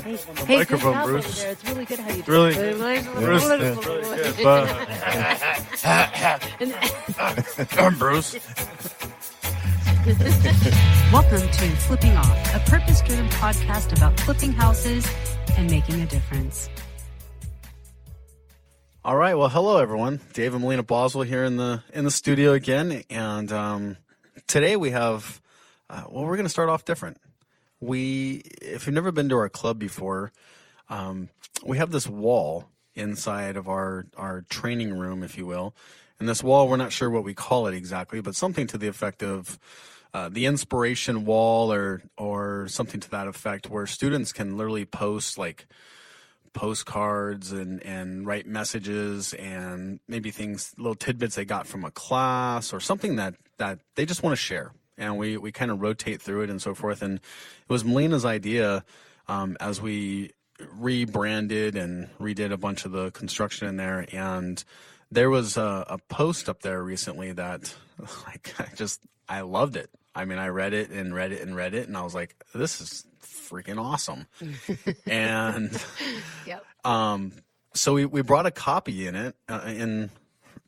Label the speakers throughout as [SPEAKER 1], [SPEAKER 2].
[SPEAKER 1] Hey,
[SPEAKER 2] On the
[SPEAKER 1] hey,
[SPEAKER 2] microphone,
[SPEAKER 1] good job
[SPEAKER 2] Bruce.
[SPEAKER 1] over there. It's really good how you do
[SPEAKER 2] Really
[SPEAKER 1] it.
[SPEAKER 2] I'm Bruce.
[SPEAKER 3] Welcome to Flipping Off, a purpose-driven podcast about flipping houses and making a difference.
[SPEAKER 2] All right. Well, hello everyone. Dave and Melina Boswell here in the studio again, and today we have. We're going to start off different. If you've never been to our club before, we have this wall inside of our training room, if you will. And this wall, we're not sure what we call it exactly, but something to the effect of the inspiration wall or something to that effect, where students can literally post like postcards and write messages and maybe things, little tidbits they got from a class or something that they just want to share. And we kind of rotate through it and so forth. And it was Melina's idea as we rebranded and redid a bunch of the construction in there. And there was a post up there recently that I loved it. I mean, I read it, and I was like, this is freaking awesome. And
[SPEAKER 1] Yep.
[SPEAKER 2] so we brought a copy in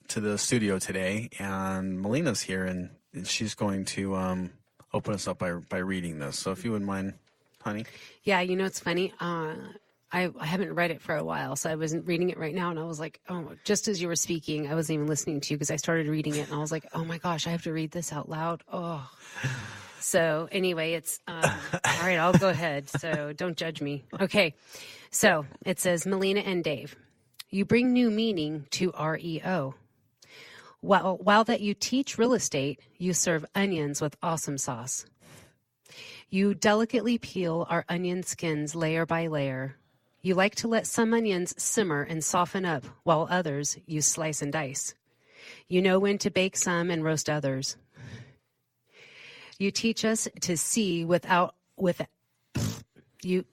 [SPEAKER 2] to the studio today, and Melina's here, and she's going to open us up by reading this. So if you wouldn't mind, honey.
[SPEAKER 1] Yeah, you know, it's funny. I haven't read it for a while, so I wasn't reading it right now, and I was like, oh, just as you were speaking, I wasn't even listening to you because I started reading it, and I was like, oh my gosh, I have to read this out loud. Oh. So anyway, it's all right, I'll go ahead. So don't judge me. Okay. So it says, Melina and Dave, you bring new meaning to REO. While that you teach real estate, you serve onions with awesome sauce. You delicately peel our onion skins layer by layer. You like to let some onions simmer and soften up, while others you slice and dice. You know when to bake some and roast others. You teach us to see You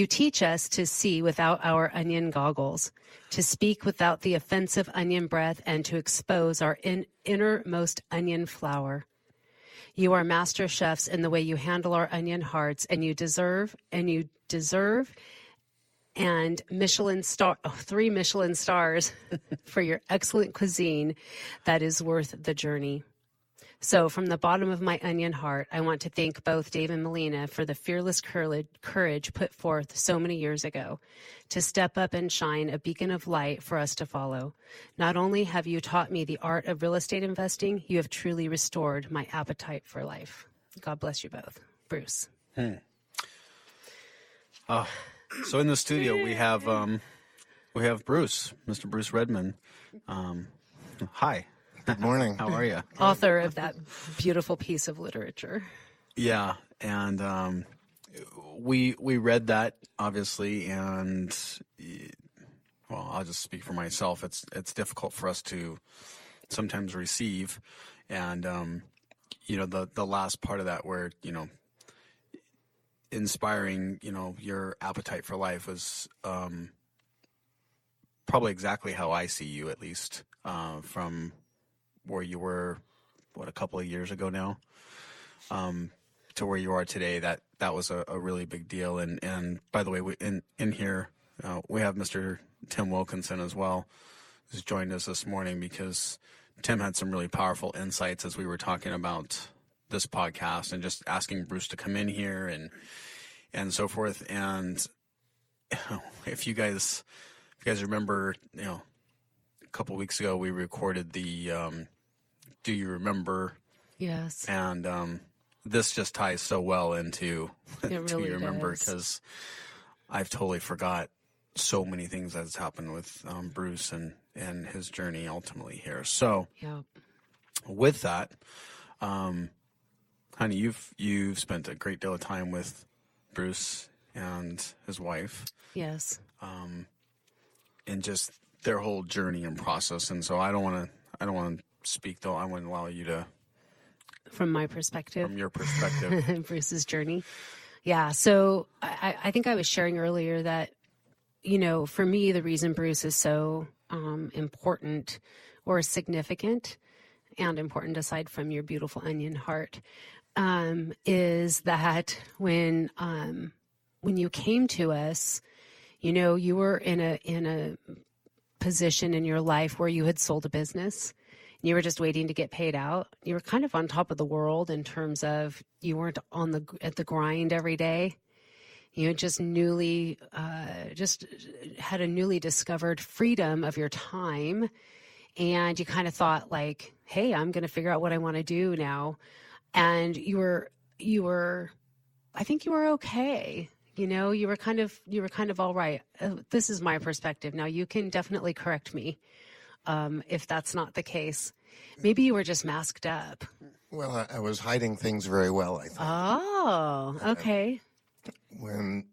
[SPEAKER 1] teach us to see without our onion goggles, to speak without the offensive onion breath, and to expose our innermost onion flower. You are master chefs in the way you handle our onion hearts, and you deserve and three Michelin stars for your excellent cuisine that is worth the journey. So from the bottom of my onion heart, I want to thank both Dave and Melina for the fearless courage put forth so many years ago to step up and shine a beacon of light for us to follow. Not only have you taught me the art of real estate investing, you have truly restored my appetite for life. God bless you both. Bruce.
[SPEAKER 2] So in the studio we have Bruce, Mr. Bruce Redman. Hi.
[SPEAKER 4] Good morning.
[SPEAKER 2] How are you?
[SPEAKER 1] Author of that beautiful piece of literature.
[SPEAKER 2] Yeah, and we read that obviously, and well, I'll just speak for myself. It's difficult for us to sometimes receive, and the last part of that where inspiring your appetite for life was probably exactly how I see you, at least from where you were, a couple of years ago now, to where you are today. That was a really big deal. And by the way, in here, we have Mr. Tim Wilkinson as well, who's joined us this morning, because Tim had some really powerful insights as we were talking about this podcast and just asking Bruce to come in here and so forth. And if you guys remember, a couple of weeks ago, we recorded the Do You Remember?
[SPEAKER 1] Yes.
[SPEAKER 2] And this just ties so well into
[SPEAKER 1] It really
[SPEAKER 2] Do You Remember?
[SPEAKER 1] does.
[SPEAKER 2] Because I've totally forgot so many things that's happened with Bruce and his journey ultimately here. So
[SPEAKER 1] Yep.
[SPEAKER 2] with that, honey, you've spent a great deal of time with Bruce and his wife.
[SPEAKER 1] Yes.
[SPEAKER 2] And just their whole journey and process. And so I don't want to speak, though. I want to allow you to,
[SPEAKER 1] From my perspective.
[SPEAKER 2] from your perspective.
[SPEAKER 1] Bruce's journey. Yeah. So I think I was sharing earlier that, for me, the reason Bruce is so important or significant and important, aside from your beautiful onion heart, is that when when you came to us, you know, you were in a position in your life where you had sold a business. You were just waiting to get paid out. You were kind of on top of the world in terms of you weren't at the grind every day. You had just had a newly discovered freedom of your time. And you kind of thought like, hey, I'm going to figure out what I want to do now. And you were, I think you were okay. You know, you were kind of all right. This is my perspective. Now you can definitely correct me if that's not the case. Maybe you were just masked up.
[SPEAKER 4] Well, I was hiding things very well, I think.
[SPEAKER 1] Oh, okay.
[SPEAKER 4] When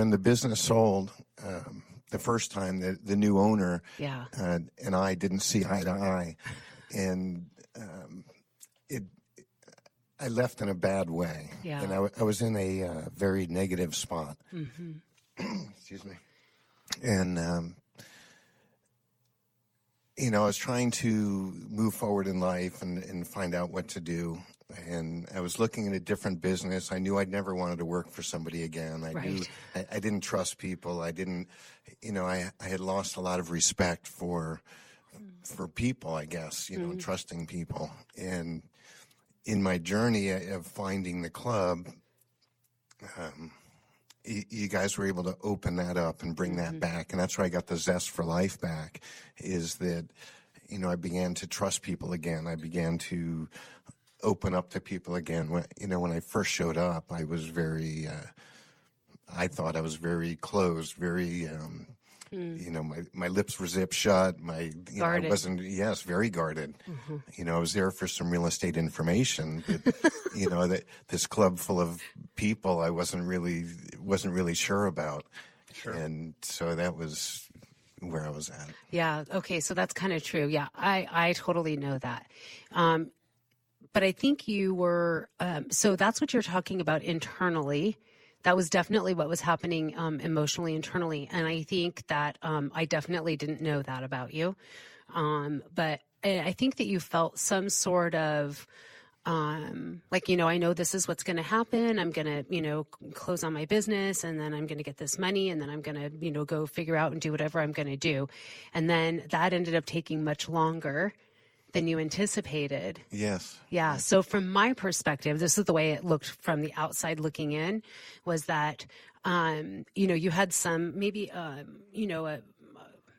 [SPEAKER 4] the business sold, the first time, the new owner and I didn't see eye to eye, and I left in a bad way. Yeah. And I was in a very negative spot. Mm-hmm. Excuse me. And you know, I was trying to move forward in life and find out what to do. And I was looking at a different business. I knew I'd never wanted to work for somebody again. I knew I didn't trust people. I didn't, you know, I had lost a lot of respect for people, I guess, you know, trusting people. And in my journey of finding the club, you guys were able to open that up and bring that back. And that's where I got the zest for life back, is that, you know, I began to trust people again. I began to open up to people again. When I first showed up, I was very, I thought I was very closed, very, you know, my lips were zipped shut. I wasn't, very guarded. Mm-hmm. You know, I was there for some real estate information, but, you know, that this club full of people I wasn't really sure about. Sure. And so that was where I was at. Yeah.
[SPEAKER 1] Okay. So that's kind of true. Yeah. I totally know that. But I think you were, so that's what you're talking about internally. That was definitely what was happening emotionally, internally. And I think that I definitely didn't know that about you. But I think that you felt some sort of, like, you know, I know this is what's going to happen. I'm going to, you know, close on my business, and then I'm going to get this money, and then I'm going to, you know, go figure out and do whatever I'm going to do. And then that ended up taking much longer than you anticipated.
[SPEAKER 4] Yes.
[SPEAKER 1] Yeah. So from my perspective, this is the way it looked from the outside looking in, was that, you know, you had some, maybe, you know,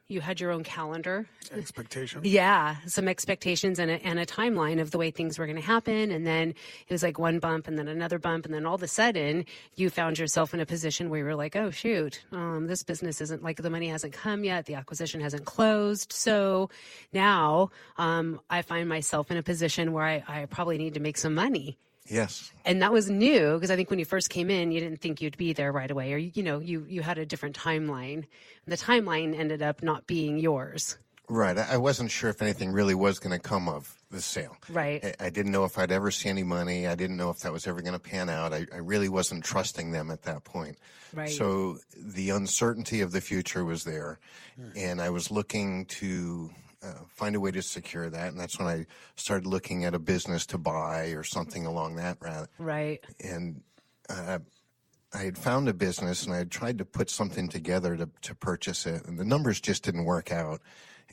[SPEAKER 1] you had your own calendar.
[SPEAKER 2] Expectations.
[SPEAKER 1] Yeah. Some expectations and a timeline of the way things were going to happen. And then it was like one bump and then another bump. And then all of a sudden you found yourself in a position where you were like, oh, shoot, this business isn't, like, the money hasn't come yet. The acquisition hasn't closed. So now I find myself in a position where I probably need to make some money.
[SPEAKER 4] Yes.
[SPEAKER 1] And that was new, because I think when you first came in, you didn't think you'd be there right away, or, you know, you had a different timeline. And the timeline ended up not being yours.
[SPEAKER 4] Right. I wasn't sure if anything really was going to come of the sale.
[SPEAKER 1] Right.
[SPEAKER 4] I didn't know if I'd ever see any money. I didn't know if that was ever going to pan out. I really wasn't trusting them at that point.
[SPEAKER 1] Right.
[SPEAKER 4] So the uncertainty of the future was there, and I was looking to find a way to secure that. And that's when I started looking at a business to buy or something along that route.
[SPEAKER 1] Right.
[SPEAKER 4] And I had found a business, and I had tried to put something together to purchase it, and the numbers just didn't work out.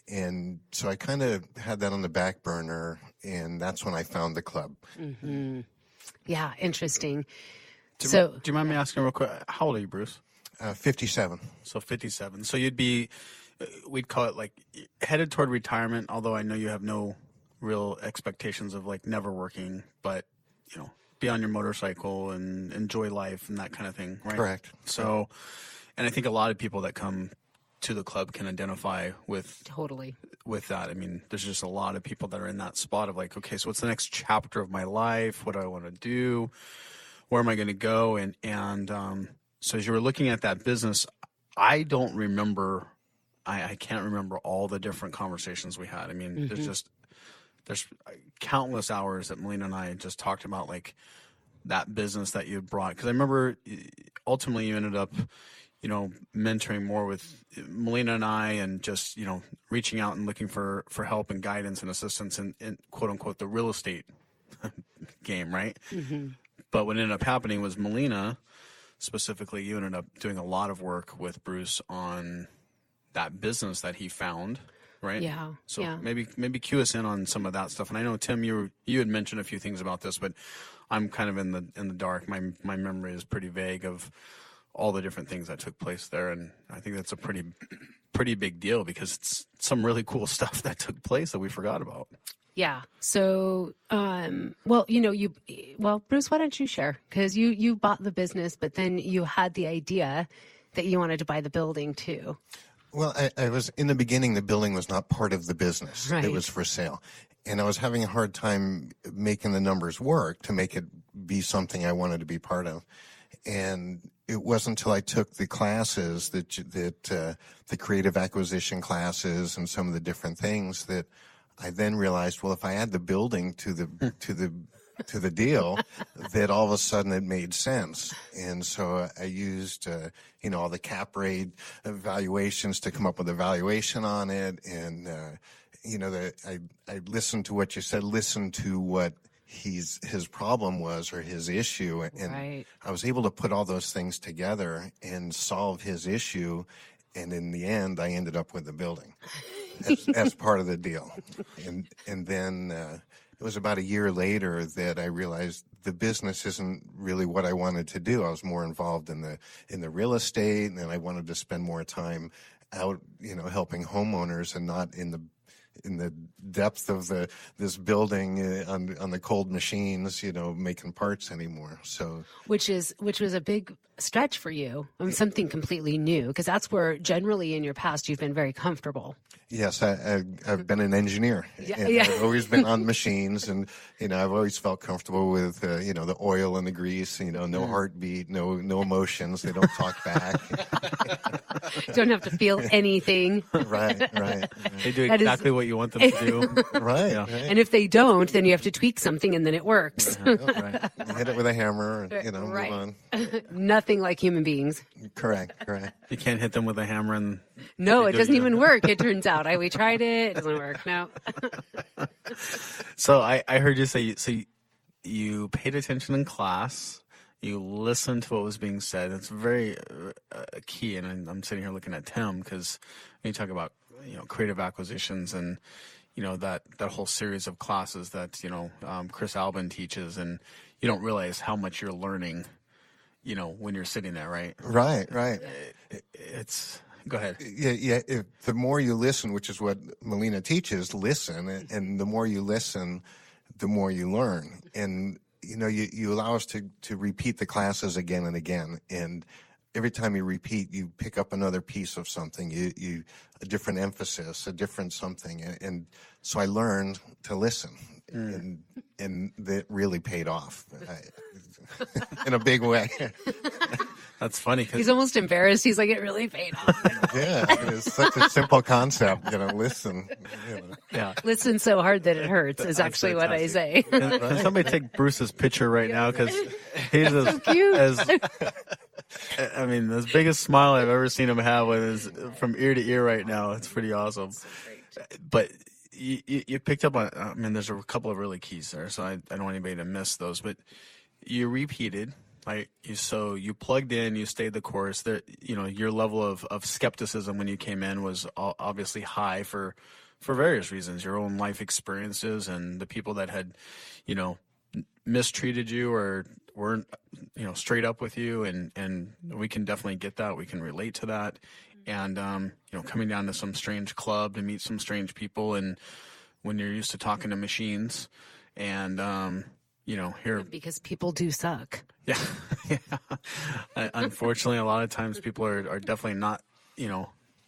[SPEAKER 4] And so I kind of had that on the back burner, and that's when I found the club.
[SPEAKER 1] Mm-hmm. Yeah, interesting.
[SPEAKER 2] Do you mind me asking real quick, how old are you, Bruce?
[SPEAKER 4] 57.
[SPEAKER 2] So 57. So you'd be, we'd call it like headed toward retirement, although I know you have no real expectations of like never working, but, you know, be on your motorcycle and enjoy life and that kind of thing, right?
[SPEAKER 4] Correct.
[SPEAKER 2] So, and I think a lot of people that come to the club can identify with that. I mean, there's just a lot of people that are in that spot of like, okay, so what's the next chapter of my life? What do I want to do? Where am I going to go? And so as you were looking at that business, I don't remember, I can't remember all the different conversations we had. I mean, there's countless hours that Melina and I just talked about like that business that you brought. Because I remember ultimately you ended up, you know, mentoring more with Melina and I, and just, you know, reaching out and looking for help and guidance and assistance in quote unquote the real estate game, right? Mm-hmm. But what ended up happening was Melina specifically, you ended up doing a lot of work with Bruce on that business that he found, right?
[SPEAKER 1] Yeah.
[SPEAKER 2] So
[SPEAKER 1] yeah.
[SPEAKER 2] maybe cue us in on some of that stuff. And I know, Tim, you had mentioned a few things about this, but I'm kind of in the dark. My memory is pretty vague of all the different things that took place there, and I think that's a pretty big deal because it's some really cool stuff that took place that we forgot about.
[SPEAKER 1] Yeah. So, well, Bruce, why don't you share? Because you bought the business, but then you had the idea that you wanted to buy the building too.
[SPEAKER 4] Well, I was in the beginning, the building was not part of the business.
[SPEAKER 1] Right.
[SPEAKER 4] It was for sale. And I was having a hard time making the numbers work to make it be something I wanted to be part of. And it wasn't until I took the classes that the creative acquisition classes and some of the different things that I then realized, well, if I add the building to the deal, that all of a sudden it made sense. And so I used, all the cap rate valuations to come up with a valuation on it. And, I listened to what you said, listened to what his problem was or his issue. And
[SPEAKER 1] Right.
[SPEAKER 4] I was able to put all those things together and solve his issue. And in the end, I ended up with the building as part of the deal. And then it was about a year later that I realized the business isn't really what I wanted to do. I was more involved in the real estate, and I wanted to spend more time out, helping homeowners and not in the depth of this building on the cold machines, making parts anymore. So
[SPEAKER 1] Which was a big stretch for you. Something completely new, because that's where generally in your past you've been very comfortable.
[SPEAKER 4] yes, I've been an engineer.
[SPEAKER 1] Yeah,
[SPEAKER 4] And
[SPEAKER 1] yeah.
[SPEAKER 4] I've always been on machines, and I've always felt comfortable with the oil and the grease. No heartbeat, no emotions. They don't talk back.
[SPEAKER 1] Don't have to feel anything.
[SPEAKER 4] Right.
[SPEAKER 2] They do
[SPEAKER 1] That is-
[SPEAKER 2] exactly what you want them to do.
[SPEAKER 4] Right.
[SPEAKER 2] Yeah.
[SPEAKER 4] Right.
[SPEAKER 1] And if they don't, then you have to tweak something and then it works.
[SPEAKER 2] Right.
[SPEAKER 4] You hit it with a hammer, and
[SPEAKER 1] Right.
[SPEAKER 4] move on.
[SPEAKER 1] Nothing like human beings.
[SPEAKER 4] Correct.
[SPEAKER 2] You can't hit them with a hammer and
[SPEAKER 1] No,
[SPEAKER 2] They
[SPEAKER 1] it
[SPEAKER 2] do,
[SPEAKER 1] doesn't
[SPEAKER 2] yeah.
[SPEAKER 1] even work. It turns out. We tried it. It doesn't work. No.
[SPEAKER 2] So I heard you say, so you paid attention in class, you listened to what was being said. It's very key. And I'm sitting here looking at Tim because when you talk about, creative acquisitions and, that whole series of classes that, Chris Albin teaches, and you don't realize how much you're learning, when you're sitting there, right?
[SPEAKER 4] Right.
[SPEAKER 2] It's, go ahead.
[SPEAKER 4] Yeah. The more you listen, which is what Melina teaches, listen, and the more you listen, the more you learn. And you allow us to repeat the classes again and again. And every time you repeat, you pick up another piece of something. You a different emphasis, a different something. And so I learned to listen, and that really paid off in a big way.
[SPEAKER 2] That's funny
[SPEAKER 1] He's
[SPEAKER 2] because
[SPEAKER 1] almost embarrassed. He's like, it really paid off.
[SPEAKER 4] Yeah, it's such a simple concept. Listen.
[SPEAKER 2] yeah.
[SPEAKER 1] Listen so hard that it hurts is
[SPEAKER 2] That's
[SPEAKER 1] actually what I say.
[SPEAKER 2] Can somebody take Bruce's picture right now? Because he's
[SPEAKER 1] cute.
[SPEAKER 2] as biggest smile I've ever seen him have with is from ear to ear right now. It's pretty awesome. But you picked up on, there's a couple of really keys there, so I don't want anybody to miss those. But you repeated, right? So you plugged in, you stayed the course. There, your level of skepticism when you came in was obviously high for various reasons, your own life experiences and the people that had, mistreated you or weren't, straight up with you. And we can definitely get that. We can relate to that. And, coming down to some strange club to meet some strange people. And when you're used to talking to machines and, here.
[SPEAKER 1] Because people do suck.
[SPEAKER 2] Yeah. Unfortunately, a lot of times people are definitely not,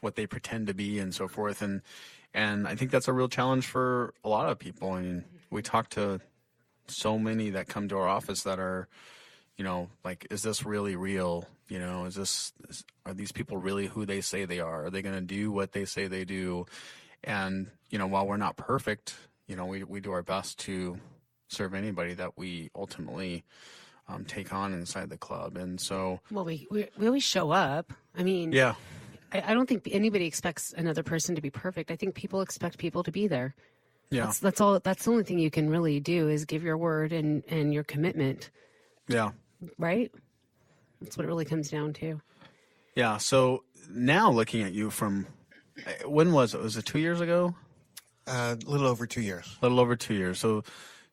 [SPEAKER 2] what they pretend to be and so forth. And I think that's a real challenge for a lot of people. I mean, we talk to so many that come to our office that are, like, is this really real? Are these people really who they say they are? Are they going to do what they say they do? And, while we're not perfect, we do our best to serve anybody that we ultimately take on inside the club. And so,
[SPEAKER 1] Well, we always show up. I mean,
[SPEAKER 2] yeah.
[SPEAKER 1] I don't think anybody expects another person to be perfect. I think people expect people to be there.
[SPEAKER 2] Yeah.
[SPEAKER 1] That's all. That's the only thing you can really do is give your word and your commitment,
[SPEAKER 2] Yeah.
[SPEAKER 1] right? That's what it really comes down to.
[SPEAKER 2] Yeah. So now looking at you from, when was it? Was it 2 years ago?
[SPEAKER 4] A little over 2 years.
[SPEAKER 2] A little over 2 years. So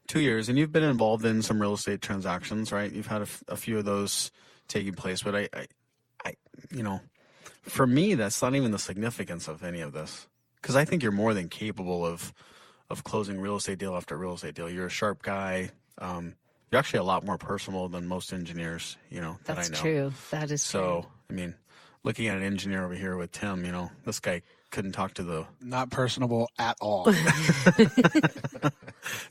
[SPEAKER 2] 2 years, and you've been involved in some real estate transactions, right? You've had a few of those taking place, but I, for me, that's not even the significance of any of this, because I think you're more than capable of closing real estate deal after real estate deal. You're a sharp guy. You're actually a lot more personable than most engineers, that I know.
[SPEAKER 1] That's true. That is true.
[SPEAKER 2] So, I mean, looking at an engineer over here with Tim, this guy couldn't talk to
[SPEAKER 5] Not personable at all.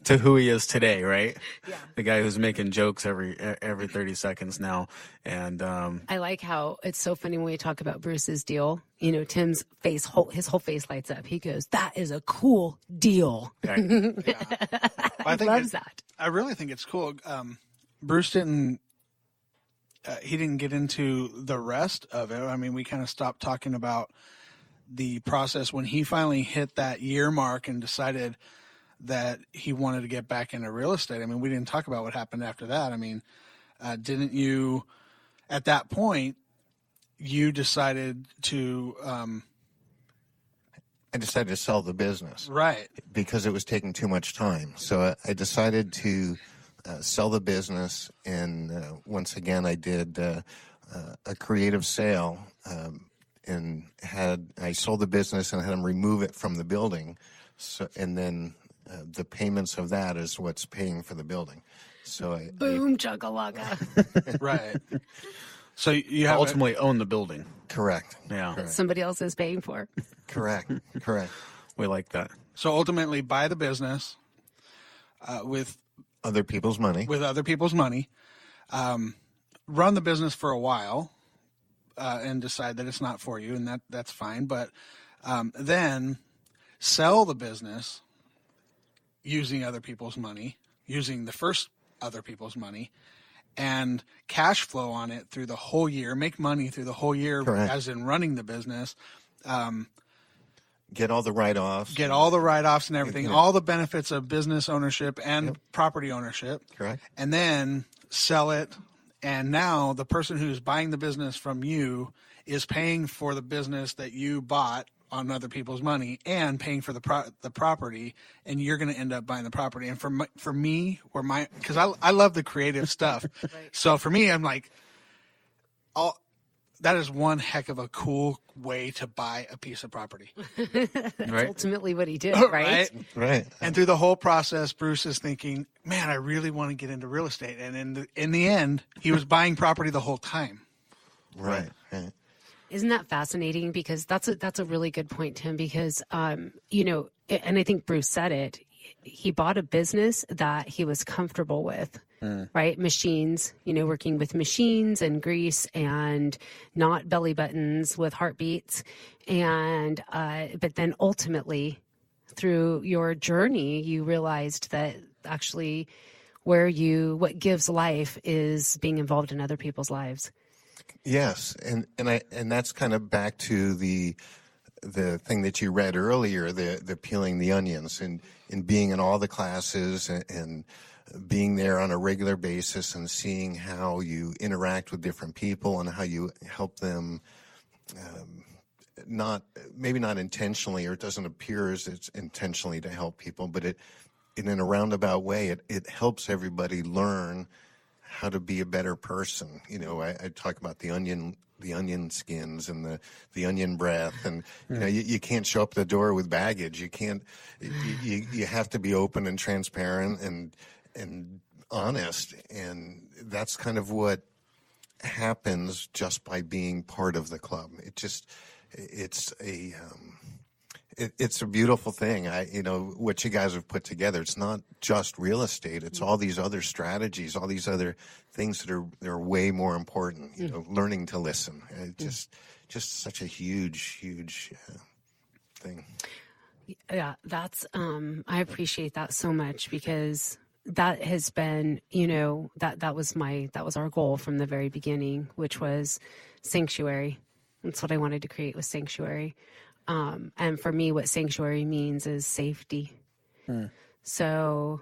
[SPEAKER 2] to who he is today, right? Yeah. The guy who's making jokes every 30 seconds now. And
[SPEAKER 1] I like how it's so funny when we talk about Bruce's deal. Tim's face, his whole face lights up. He goes, "That is a cool deal."
[SPEAKER 2] right.
[SPEAKER 5] I think
[SPEAKER 1] loves that.
[SPEAKER 5] I really think it's cool. Bruce didn't. He didn't get into the rest of it. I mean, we kind of stopped talking about the process when he finally hit that year mark and decided that he wanted to get back into real estate. I mean, we didn't talk about what happened after that. I mean, didn't you, at that point, you decided to...
[SPEAKER 4] I decided to sell the business.
[SPEAKER 5] Right.
[SPEAKER 4] Because it was taking too much time. So I decided to sell the business, and once again, I did a creative sale, and I sold the business and had them remove it from the building. So, and then the payments of that is what's paying for the building. So
[SPEAKER 1] Boom, chakalaka.
[SPEAKER 5] Right. So you have
[SPEAKER 2] ultimately own the building.
[SPEAKER 4] Correct.
[SPEAKER 2] Yeah.
[SPEAKER 4] Correct.
[SPEAKER 1] Somebody else is paying for.
[SPEAKER 4] Correct.
[SPEAKER 2] We like that.
[SPEAKER 5] So ultimately buy the business with
[SPEAKER 4] Other people's money.
[SPEAKER 5] Run the business for a while and decide that it's not for you, and that's fine. But then sell the business using other people's money, using the first other people's money, and cash flow on it through the whole year, make money through the whole year.
[SPEAKER 4] Correct.
[SPEAKER 5] As in running the business.
[SPEAKER 4] Get all the write-offs.
[SPEAKER 5] Get all the write-offs and everything,
[SPEAKER 4] Yeah.
[SPEAKER 5] all the benefits of business ownership and property ownership.
[SPEAKER 4] Correct.
[SPEAKER 5] And then sell it. And now the person who's buying the business from you is paying for the business that you bought on other people's money and paying for the property, and you're going to end up buying the property. And for me, because I love the creative stuff. Right. So for me, I'm like, that is one heck of a cool way to buy a piece of property.
[SPEAKER 1] That's
[SPEAKER 2] right.
[SPEAKER 1] ultimately what he did, right?
[SPEAKER 4] Right.
[SPEAKER 5] And through the whole process, Bruce is thinking, man, I really want to get into real estate. And in the end, he was buying property the whole time.
[SPEAKER 4] Right.
[SPEAKER 1] Isn't that fascinating? Because that's a really good point, Tim, because, and I think Bruce said it, he bought a business that he was comfortable with, right? Machines, working with machines and grease and not belly buttons with heartbeats. And, but then ultimately through your journey, you realized that actually what gives life is being involved in other people's lives.
[SPEAKER 4] Yes, and that's kind of back to the thing that you read earlier, the peeling the onions and being in all the classes and being there on a regular basis and seeing how you interact with different people and how you help them, maybe not intentionally, or it doesn't appear as it's intentionally to help people, but in a roundabout way, it helps everybody learn how to be a better person. I talk about the onion skins and the onion breath, and you can't show up the door with baggage. You can't. You have to be open and transparent and honest, and that's kind of what happens just by being part of the club. It's a beautiful thing. What you guys have put together, it's not just real estate. It's all these other strategies, all these other things that are way more important. Learning to listen. Just such a huge thing.
[SPEAKER 1] Yeah, that's, I appreciate that so much, because that has been, that was our goal from the very beginning, which was Sanctuary. That's what I wanted to create, was Sanctuary. And for me, what Sanctuary means is safety. So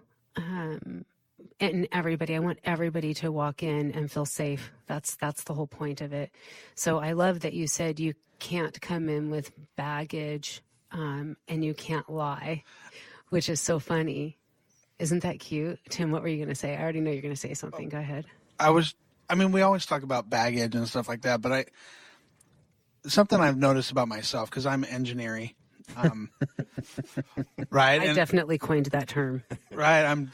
[SPEAKER 1] and everybody. I want everybody to walk in and feel safe. That's the whole point of it. So I love that you said you can't come in with baggage, and you can't lie, which is so funny. Isn't that cute? Tim, what were you going to say? I already know you're going to say something. Go ahead.
[SPEAKER 5] We always talk about baggage and stuff like that, but something I've noticed about myself, because I'm engineering, right?
[SPEAKER 1] I definitely coined that term.
[SPEAKER 5] Right. I'm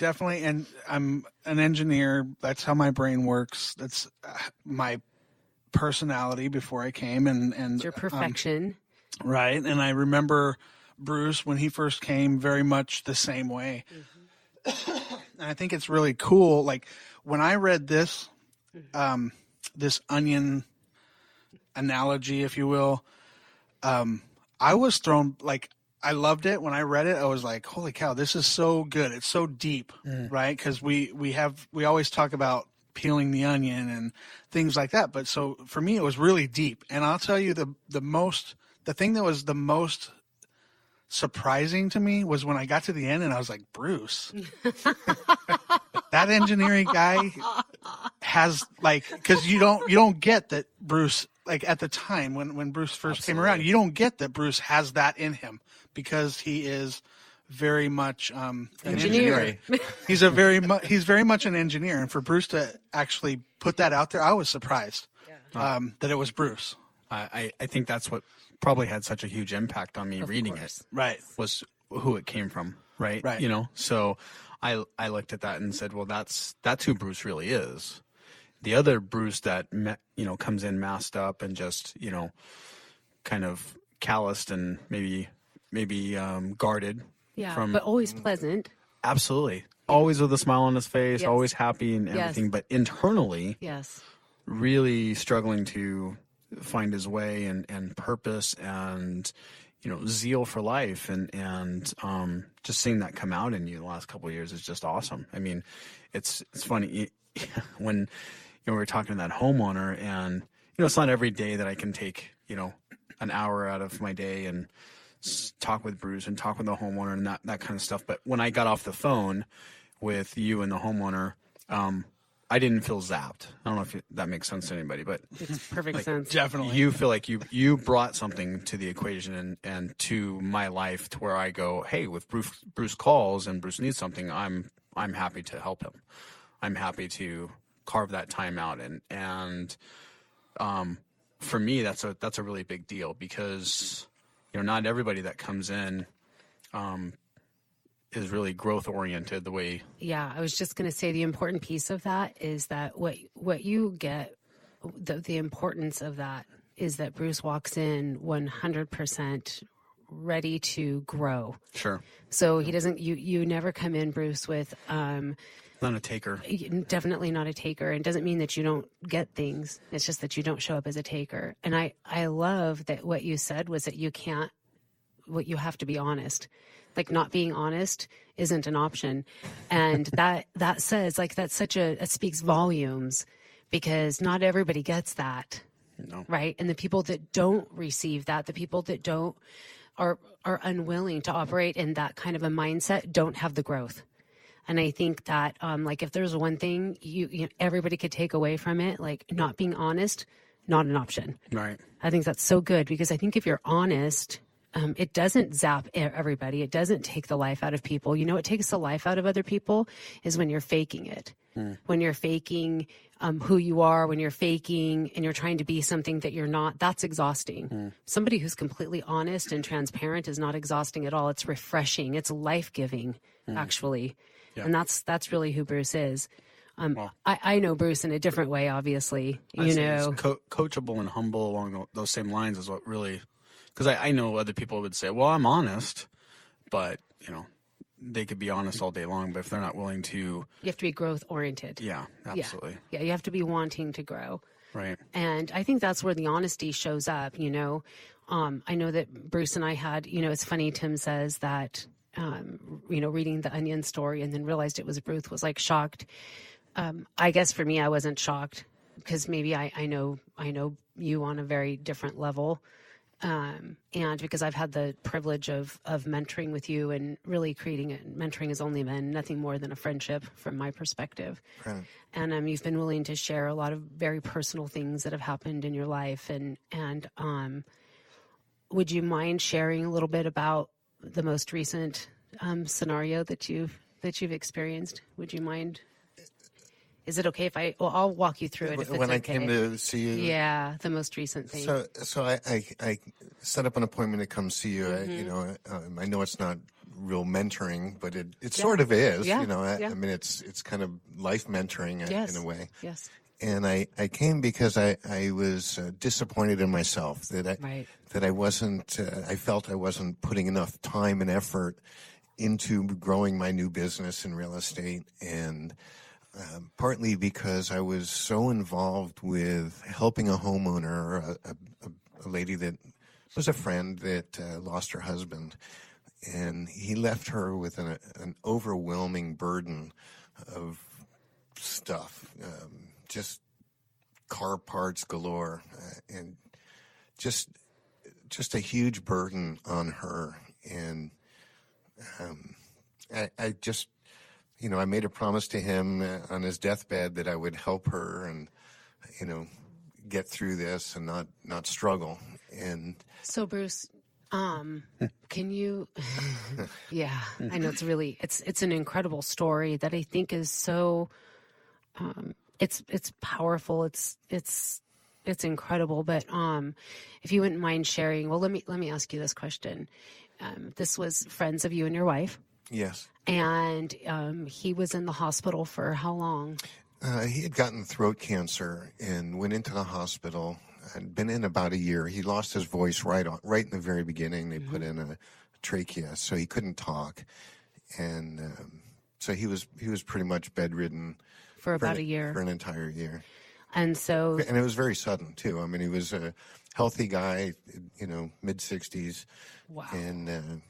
[SPEAKER 5] an engineer. That's how my brain works. That's my personality before I came, and
[SPEAKER 1] It's your perfection.
[SPEAKER 5] Right. And I remember Bruce, when he first came, very much the same way. Mm-hmm. And I think it's really cool. Like when I read this, this onion analogy, if you will, I was thrown, like, I loved it. When I read it, I was like, holy cow, this is so good. It's so deep, right? Because we always talk about peeling the onion and things like that. But so for me, it was really deep. And I'll tell you the thing that was the most surprising to me was when I got to the end and I was like, Bruce, that engineering guy has, like, because you don't get that Bruce, like at the time when Bruce first came around, you don't get that Bruce has that in him, because he is very much an engineer. He's very much an engineer, and for Bruce to actually put that out there, I was surprised that it was Bruce.
[SPEAKER 2] I think that's what probably had such a huge impact on me reading it.
[SPEAKER 5] Right.
[SPEAKER 2] Was who it came from. Right.
[SPEAKER 5] Right.
[SPEAKER 2] You know, so I looked at that and said, well, that's who Bruce really is. The other Bruce that, comes in masked up and just, kind of calloused and maybe guarded.
[SPEAKER 1] Yeah, but always pleasant.
[SPEAKER 2] Absolutely. Always with a smile on his face,
[SPEAKER 1] Yes.
[SPEAKER 2] always happy and everything.
[SPEAKER 1] Yes.
[SPEAKER 2] But internally,
[SPEAKER 1] Yes.
[SPEAKER 2] really struggling to find his way and purpose and, zeal for life. And just seeing that come out in you the last couple of years is just awesome. I mean, it's funny when we were talking to that homeowner, and, it's not every day that I can take, an hour out of my day and talk with Bruce and talk with the homeowner and that kind of stuff. But when I got off the phone with you and the homeowner, I didn't feel zapped. I don't know if that makes sense to anybody, but
[SPEAKER 1] It's perfect sense.
[SPEAKER 5] Definitely.
[SPEAKER 2] you feel like you brought something to the equation and to my life, to where I go, hey, with Bruce calls and Bruce needs something, I'm happy to help him. I'm happy to carve that time out. And for me, that's a really big deal, because not everybody that comes in is really growth oriented the way.
[SPEAKER 1] Yeah, I was just going to say the important piece of that is that what you get, the importance of that is that Bruce walks in 100% ready to grow.
[SPEAKER 2] Sure.
[SPEAKER 1] So he doesn't. You never come in, Bruce, with
[SPEAKER 2] Not a taker.
[SPEAKER 1] definitely not a taker. And it doesn't mean that you don't get things. It's just that you don't show up as a taker. And I love that what you said was that you have to be honest. Like, not being honest isn't an option. And that says, like, it speaks volumes, because not everybody gets that.
[SPEAKER 2] No.
[SPEAKER 1] Right. And the people that don't receive that, the people that are unwilling to operate in that kind of a mindset, don't have the growth. And I think that, like, if there's one thing everybody could take away from it, like, not being honest, not an option.
[SPEAKER 2] Right.
[SPEAKER 1] I think that's so good, because I think if you're honest, it doesn't zap everybody. It doesn't take the life out of people. What takes the life out of other people is when you're faking it. When you're faking who you are, when you're faking and you're trying to be something that you're not, that's exhausting. Somebody who's completely honest and transparent is not exhausting at all. It's refreshing. It's life-giving, actually. Yeah. And that's really who Bruce is. I know Bruce in a different way, obviously.
[SPEAKER 2] He's coachable and humble along those same lines is what really, because I know other people would say, well, I'm honest, but, they could be honest all day long, but if they're not willing to.
[SPEAKER 1] You have to be growth oriented.
[SPEAKER 2] Yeah, absolutely.
[SPEAKER 1] Yeah, you have to be wanting to grow.
[SPEAKER 2] Right.
[SPEAKER 1] And I think that's where the honesty shows up, I know that Bruce and I had, it's funny, Tim says that, reading the Onion story and then realized it was Bruce, was like shocked. I guess for me, I wasn't shocked, because maybe I know you on a very different level. And because I've had the privilege of mentoring with you and really creating it, mentoring has only been nothing more than a friendship from my perspective.
[SPEAKER 4] Right.
[SPEAKER 1] And you've been willing to share a lot of very personal things that have happened in your life. And would you mind sharing a little bit about the most recent scenario that you've experienced? Would you mind? Is it okay if I'll walk you through it if it's
[SPEAKER 4] When I
[SPEAKER 1] okay.
[SPEAKER 4] came to see you?
[SPEAKER 1] Yeah, the most recent thing.
[SPEAKER 4] So I set up an appointment to come see you. I know it's not real mentoring, but it sort of is.
[SPEAKER 1] Yeah.
[SPEAKER 4] I mean, it's kind of life mentoring in a way.
[SPEAKER 1] Yes.
[SPEAKER 4] And I came because I was disappointed in myself that I wasn't. I felt I wasn't putting enough time and effort into growing my new business in real estate, and partly because I was so involved with helping a homeowner, a lady that was a friend that lost her husband, and he left her with an overwhelming burden of stuff, just car parts galore, and just a huge burden on her. And I just, I made a promise to him on his deathbed that I would help her and, get through this and not struggle. And
[SPEAKER 1] so, Bruce, can you? Yeah, I know it's an incredible story that I think is so. It's powerful. It's incredible. But if you wouldn't mind sharing, well, let me ask you this question. This was friends of you and your wife.
[SPEAKER 4] Yes.
[SPEAKER 1] And he was in the hospital for how long?
[SPEAKER 4] He had gotten throat cancer and went into the hospital. Had been in about a year. He lost his voice right in the very beginning. They put in a trachea, so he couldn't talk, and so he was pretty much bedridden
[SPEAKER 1] for about a year,
[SPEAKER 4] for an entire year.
[SPEAKER 1] And it
[SPEAKER 4] was very sudden too. I mean, he was a healthy guy, mid-60s,
[SPEAKER 1] wow,
[SPEAKER 4] and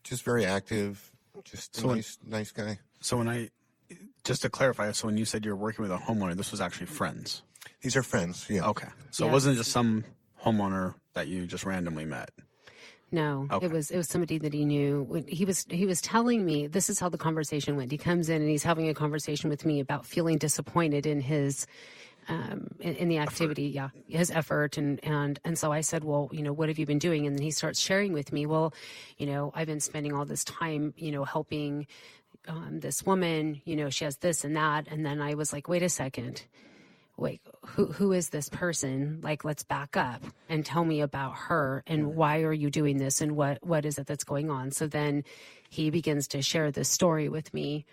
[SPEAKER 4] just very active, just a nice guy.
[SPEAKER 2] So just to clarify, so when you said you were working with a homeowner, this was actually friends.
[SPEAKER 4] These are friends, yeah.
[SPEAKER 2] Okay. So it wasn't just some homeowner that you just randomly met.
[SPEAKER 1] No,
[SPEAKER 2] okay.
[SPEAKER 1] It was somebody that he knew. He was telling me, this is how the conversation went. He comes in and he's having a conversation with me about feeling disappointed in his in the activity, his effort, and so I said, well, what have you been doing? And then he starts sharing with me, well, I've been spending all this time, helping this woman, she has this and that, and then I was like, wait a second. Wait, who is this person? Like, let's back up and tell me about her and why are you doing this and what is it that's going on? So then he begins to share this story with me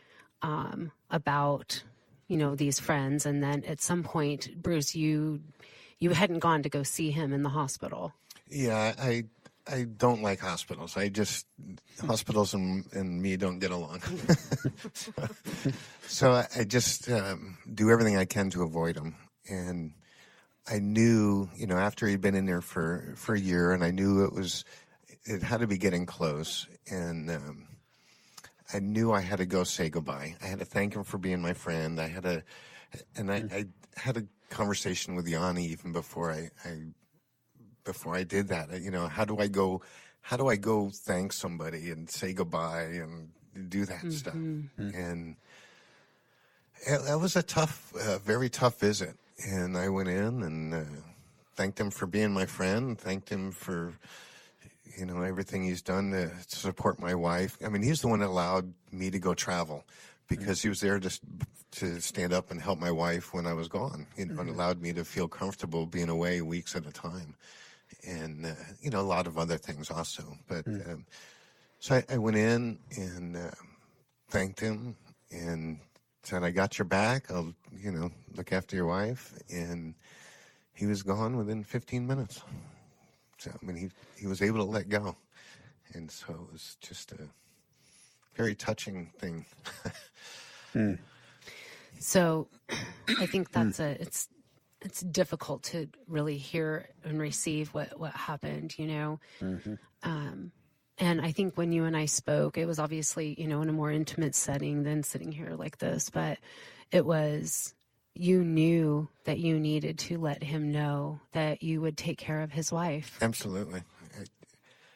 [SPEAKER 1] about, these friends. And then at some point, Bruce, you hadn't gone to go see him in the hospital.
[SPEAKER 4] Yeah, I don't like hospitals. Hospitals and me don't get along. So I just do everything I can to avoid them. And I knew, after he'd been in there for a year, and I knew it had to be getting close. And I knew I had to go say goodbye. I had to thank him for being my friend. I had a conversation with Yanni even before I did that. How do I go thank somebody and say goodbye and do that stuff? And it was a very tough visit. And I went in and thanked him for being my friend, thanked him for, everything he's done to support my wife. I mean, he's the one that allowed me to go travel because he was there just to stand up and help my wife when I was gone, and allowed me to feel comfortable being away weeks at a time. And, a lot of other things also. But so I went in and thanked him and said, I got your back. I'll, look after your wife. And he was gone within 15 minutes. So, I mean, he was able to let go. And so it was just a very touching thing.
[SPEAKER 1] So I think that's it's difficult to really hear and receive what happened, and I think when you and I spoke, it was obviously, in a more intimate setting than sitting here like this, but it was, you knew that you needed to let him know that you would take care of his wife.
[SPEAKER 4] Absolutely.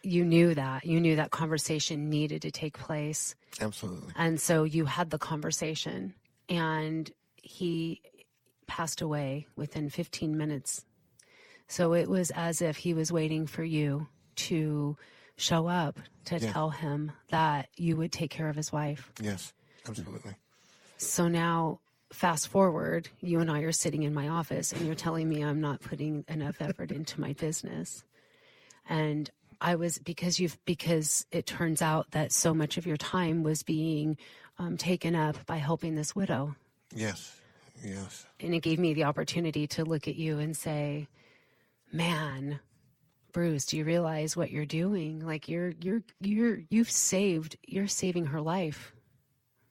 [SPEAKER 1] You knew that conversation needed to take place.
[SPEAKER 4] Absolutely.
[SPEAKER 1] And so you had the conversation, and he passed away within 15 minutes. So it was as if he was waiting for you to show up to tell him that you would take care of his wife.
[SPEAKER 4] Yes, absolutely.
[SPEAKER 1] So now, fast forward, you and I are sitting in my office, and you're telling me I'm not putting enough effort into my business. And I was, because it turns out that so much of your time was being taken up by helping this widow.
[SPEAKER 4] Yes, yes.
[SPEAKER 1] And it gave me the opportunity to look at you and say, man, Bruce, do you realize what you're doing? Like you're saving her life,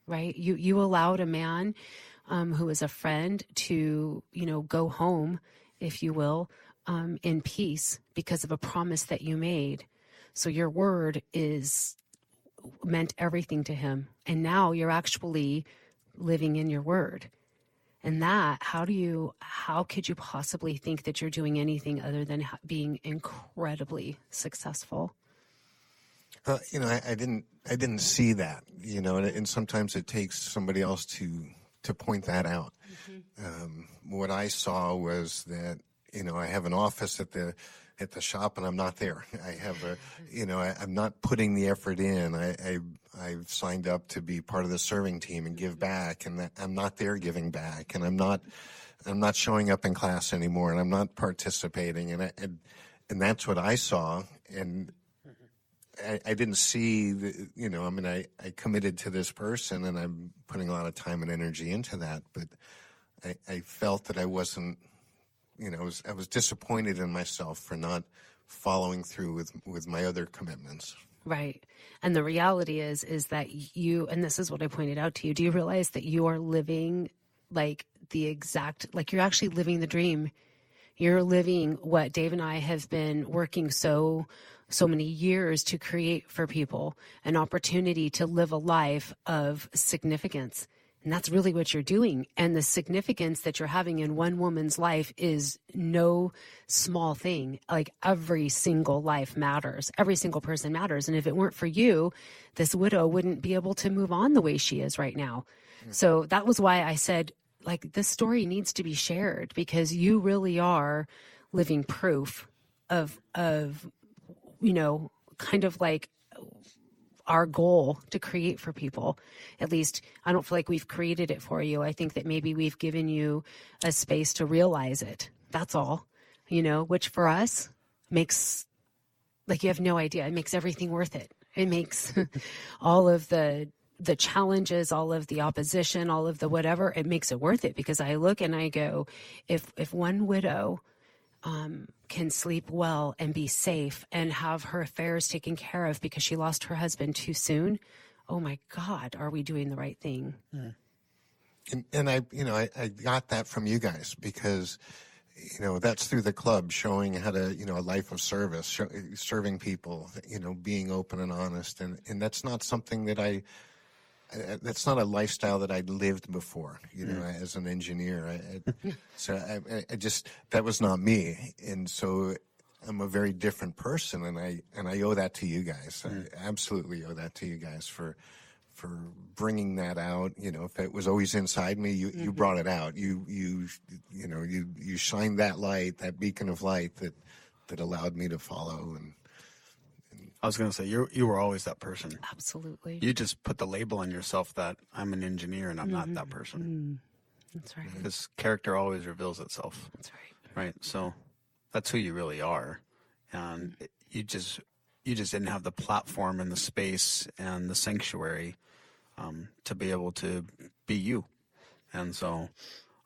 [SPEAKER 1] right? You allowed a man who was a friend to, go home, if you will, in peace because of a promise that you made. So your word meant everything to him. And now you're actually living in your word. And that, how could you possibly think that you're doing anything other than being incredibly successful?
[SPEAKER 4] I didn't see that, and sometimes it takes somebody else to point that out. Mm-hmm. What I saw was that, I have an office at the shop and I'm not there. I have I'm not putting the effort in. I've signed up to be part of the serving team and give back, and I'm not there giving back, and I'm not showing up in class anymore, and I'm not participating, and that's what I saw, and I didn't see I committed to this person, and I'm putting a lot of time and energy into that, but I felt that I wasn't, I was disappointed in myself for not following through with my other commitments.
[SPEAKER 1] Right. And the reality is that you, and this is what I pointed out to you, do you realize that you are living you're actually living the dream? You're living what Dave and I have been working so many years to create for people, an opportunity to live a life of significance. And that's really what you're doing. And the significance that you're having in one woman's life is no small thing. Like every single life matters. Every single person matters. And if it weren't for you, this widow wouldn't be able to move on the way she is right now. Mm-hmm. So that was why I said, this story needs to be shared, because you really are living proof of kind of like our goal to create for people. At least I don't feel like we've created it for you. I think that maybe we've given you a space to realize it. That's all, which for us makes, you have no idea. It makes everything worth it. It makes all of the challenges, all of the opposition, all of the whatever, it makes it worth it, because I look and I go, if one widow can sleep well and be safe and have her affairs taken care of because she lost her husband too soon, oh my God, are we doing the right thing?
[SPEAKER 4] And I got that from you guys, because, that's through the club, showing how to, a life of service, serving people, being open and honest. And that's not something that that's not a lifestyle that I'd lived before, as an engineer. So I just, that was not me. And so I'm a very different person, and I owe that to you guys. I absolutely owe that to you guys for bringing that out. If it was always inside me, you brought it out. You shined that light, that beacon of light that allowed me to follow. And
[SPEAKER 2] I was going to say, you were always that person.
[SPEAKER 1] Absolutely.
[SPEAKER 2] You just put the label on yourself that I'm an engineer and I'm not that person.
[SPEAKER 1] That's right.
[SPEAKER 2] Because character always reveals itself.
[SPEAKER 1] That's right.
[SPEAKER 2] Right? So that's who you really are. And you just didn't have the platform and the space and the sanctuary to be able to be you. And so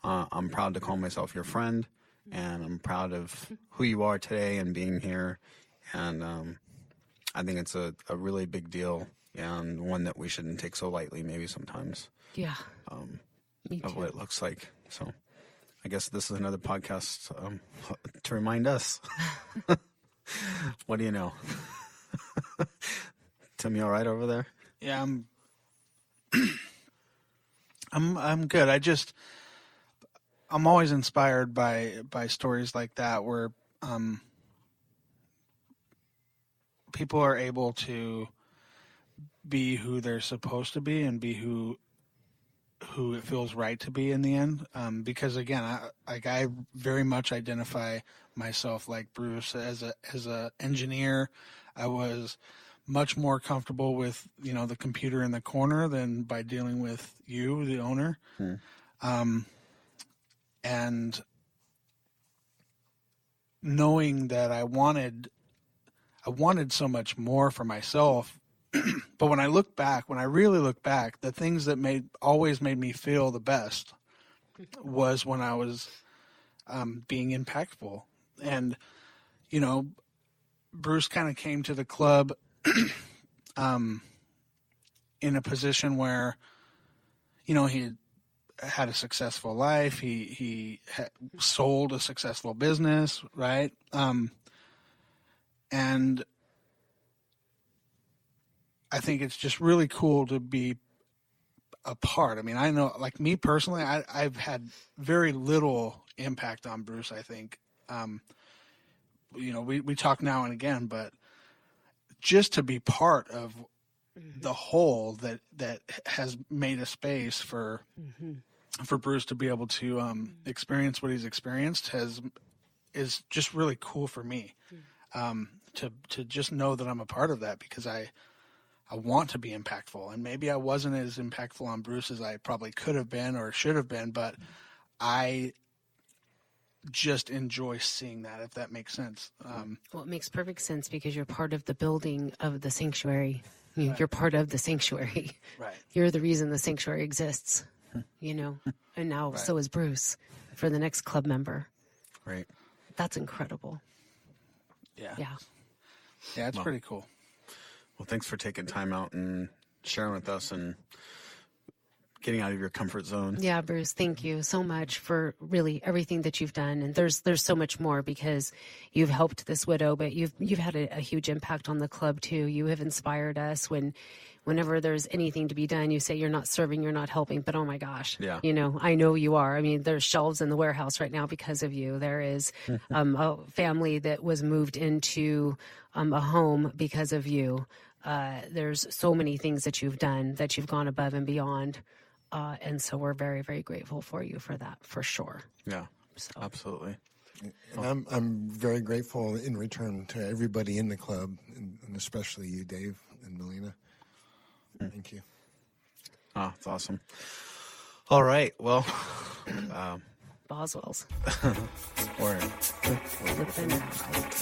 [SPEAKER 2] I'm proud to call myself your friend, and I'm proud of who you are today and being here. And I think it's a really big deal, and one that we shouldn't take so lightly maybe sometimes.
[SPEAKER 1] Yeah. Me too.
[SPEAKER 2] Of what it looks like. So I guess this is another podcast to remind us. What do you know? Tim, you all right over there?
[SPEAKER 5] Yeah, I'm good. I'm always inspired by stories like that where people are able to be who they're supposed to be and be who it feels right to be in the end. Because again, I very much identify myself like Bruce as a engineer. I was much more comfortable with, the computer in the corner than by dealing with you, the owner. And knowing that I wanted so much more for myself. But when I really look back, the things that always made me feel the best was when I was being impactful. And, Bruce kind of came to the club in a position where, he had a successful life. He sold a successful business, right? And I think it's just really cool to be a part. I mean, I know, like me personally, I've had very little impact on Bruce, I think. We talk now and again, but just to be part of the whole that has made a space for Bruce to be able to experience what he's experienced is just really cool for me. To just know that I'm a part of that, because I want to be impactful, and maybe I wasn't as impactful on Bruce as I probably could have been or should have been, but I just enjoy seeing that, if that makes sense.
[SPEAKER 1] Well, it makes perfect sense because you're part of the building of the sanctuary. You're part of the sanctuary.
[SPEAKER 5] Right.
[SPEAKER 1] You're the reason the sanctuary exists, and now so is Bruce for the next club member.
[SPEAKER 2] Right.
[SPEAKER 1] That's incredible.
[SPEAKER 5] Yeah.
[SPEAKER 1] Yeah.
[SPEAKER 5] Yeah, it's pretty cool.
[SPEAKER 2] Well, thanks for taking time out and sharing with us and getting out of your comfort zone.
[SPEAKER 1] Yeah, Bruce, thank you so much for really everything that you've done. And there's so much more, because you've helped this widow, but you've had a huge impact on the club too. You have inspired us. Whenever there's anything to be done, you say you're not serving, you're not helping, but oh my gosh,
[SPEAKER 2] yeah.
[SPEAKER 1] I know you are. I mean, there's shelves in the warehouse right now because of you. There is a family that was moved into a home because of you. There's so many things that you've done, that you've gone above and beyond. And so we're very, very grateful for you for that, for sure.
[SPEAKER 2] Yeah,
[SPEAKER 1] So.
[SPEAKER 2] absolutely.
[SPEAKER 4] And I'm very grateful in return to everybody in the club, and especially you, Dave and Melina. Thank you.
[SPEAKER 2] Oh, that's awesome. All right. Well,
[SPEAKER 1] Boswell's.
[SPEAKER 2] we're
[SPEAKER 1] Flipping out.